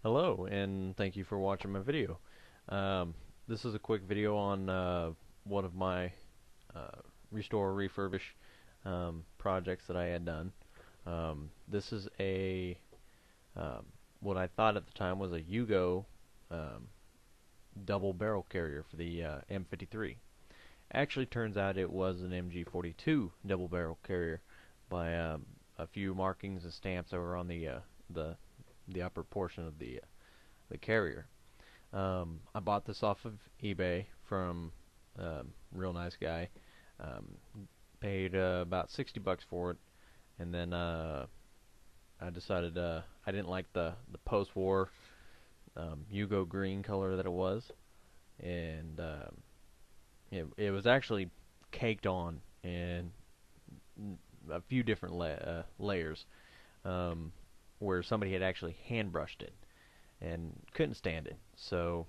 Hello, and thank you for watching my video. This is a quick video on one of my uh, restore refurbish projects that I had done. This is a what I thought at the time was a Yugo um, double barrel carrier for the M-53. Actually, turns out it was an MG-42 double barrel carrier by a few markings and stamps over on the the upper portion of the carrier. I bought this off of eBay from real nice guy. Um, Paid about $60 for it, and then I decided I didn't like the post-war Yugo green color that it was, and it was actually caked on in a few different layers, where somebody had actually hand brushed it and couldn't stand it. So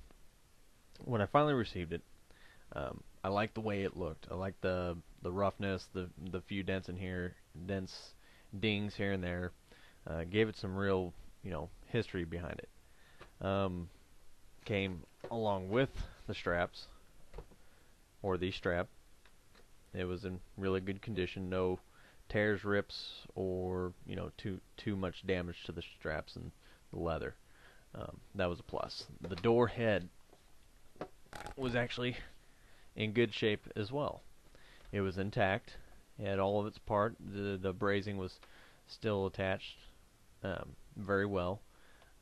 when I finally received it, I liked the way it looked. I liked the roughness, the few dents dings here and there. Gave it some real history behind it. Came along with the straps, or the strap. It was in really good condition. No tears, rips, or too much damage to the straps and the leather. That was a plus. The door head was actually in good shape as well. It was intact. It had all of its part. The brazing was still attached very well.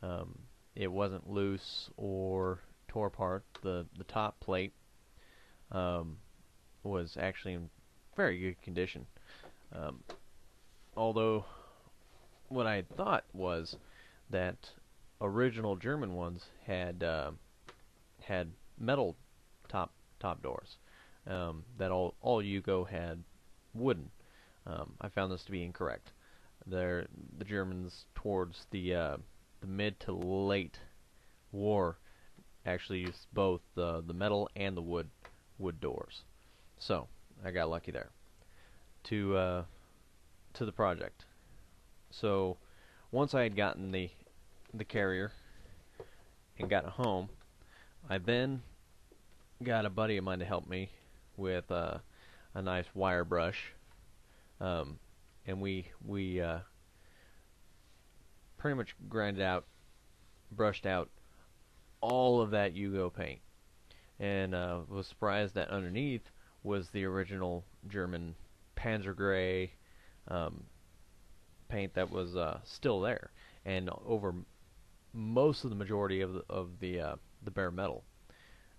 Um, it wasn't loose or tore apart. The top plate was actually in very good condition. Um, Although what I thought was that original German ones had metal top doors. That all Yugo had wooden. I found this to be incorrect. The Germans towards the mid to late war actually used both the metal and the wood doors. So I got lucky there. To the project. So once I had gotten the carrier and got it home, I then got a buddy of mine to help me with a nice wire brush, and we pretty much brushed out all of that Yugo paint, and was surprised that underneath was the original German Panzer Gray um, paint that was still there, and over most of the majority of the bare metal.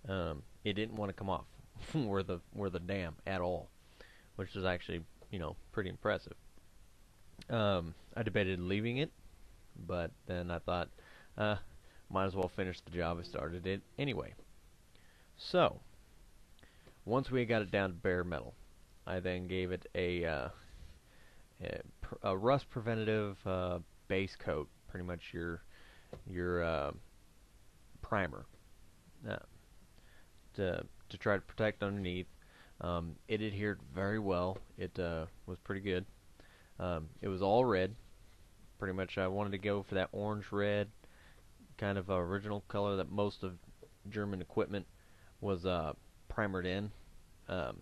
It didn't want to come off where the dam at all, which is actually pretty impressive. I debated leaving it, but then I thought, might as well finish the job I started it anyway. So once we got it down to bare metal, I then gave it a rust preventative base coat, pretty much your primer, uh, to try to protect underneath. It adhered very well. It was pretty good. It was all red. Pretty much I wanted to go for that orange red kind of original color that most of German equipment was primered in. Um,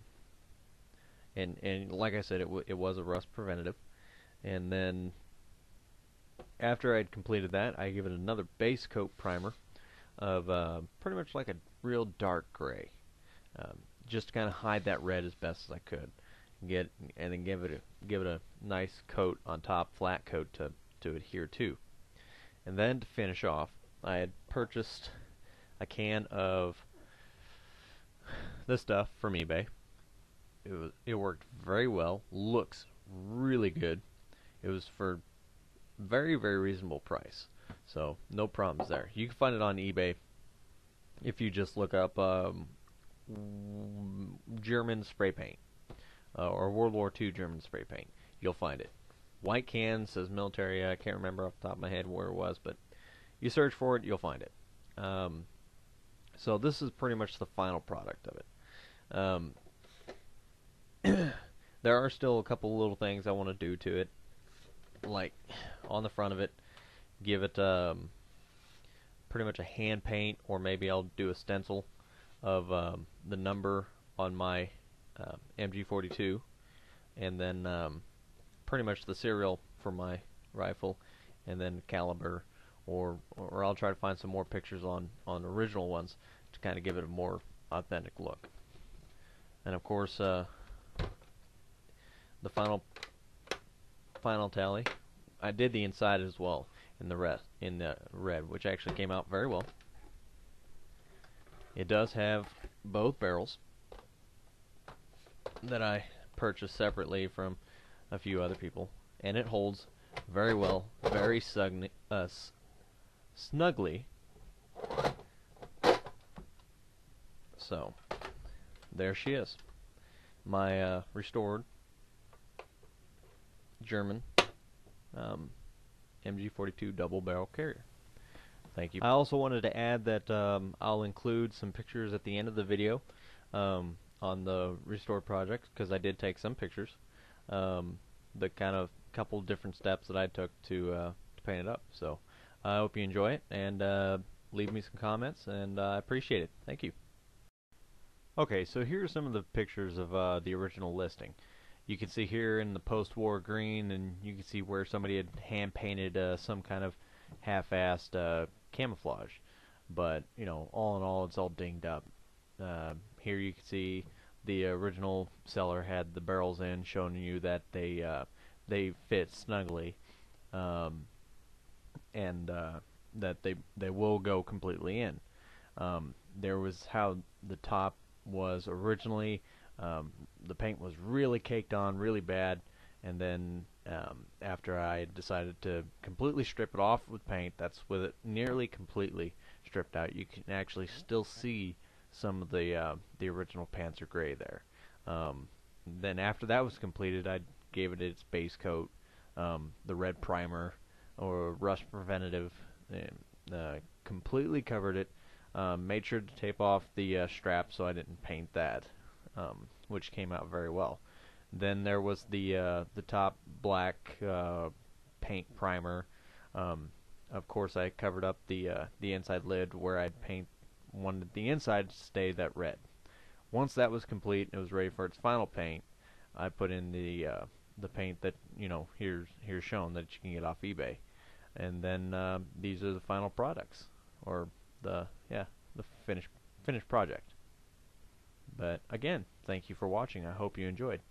and like I said, it was a rust preventative. And then after I'd completed that, I give it another base coat primer of pretty much like a real dark gray, just to kind of hide that red as best as I could. And then give it a nice coat on top, flat coat to adhere to. And then to finish off, I had purchased a can of this stuff from eBay. It worked very well. Looks really good. It was for very reasonable price, so no problems there. You can find it on eBay if you just look up German spray paint or World War II German spray paint. You'll find it. White can, says military. I can't remember off the top of my head where it was, but you search for it, you'll find it. So this is pretty much the final product of it. There are still a couple little things I want to do to it, like on the front of it, give it pretty much a hand paint, or maybe I'll do a stencil of the number on my MG-42, and then pretty much the serial for my rifle, and then caliber, or I'll try to find some more pictures on original ones to kind of give it a more authentic look. And of course, the final tally, I did the inside as well in the red, which actually came out very well. It does have both barrels that I purchased separately from a few other people, and it holds very well, very snugly. So there she is, my restored German MG-42 double barrel carrier. Thank you. I also wanted to add that I'll include some pictures at the end of the video on the restored project, because I did take some pictures. The kind of couple different steps that I took to paint it up. So I hope you enjoy it, and leave me some comments, and I appreciate it. Thank you. Okay, so here are some of the pictures of the original listing. You can see here in the post-war green, and you can see where somebody had hand-painted some kind of half-assed camouflage. But, you know, all in all, it's all dinged up. Here you can see the original seller had the barrels in, showing you that they fit snugly, and that they will go completely in. There was how the top was originally. The paint was really caked on, really bad, and then after I decided to completely strip it off with paint, that's with it nearly completely stripped out, you can actually still see some of the original Panzer Gray there. Then after that was completed, I gave it its base coat, the red primer or rust preventative, and completely covered it. Made sure to tape off the strap so I didn't paint that, which came out very well. Then there was the top black paint primer. Of course, I covered up the inside lid where I'd wanted the inside to stay that red. Once that was complete, it was ready for its final paint. I put in the paint that, you know, here's shown, that you can get off eBay, and then these are the final products, or the finished project. But again, thank you for watching. I hope you enjoyed.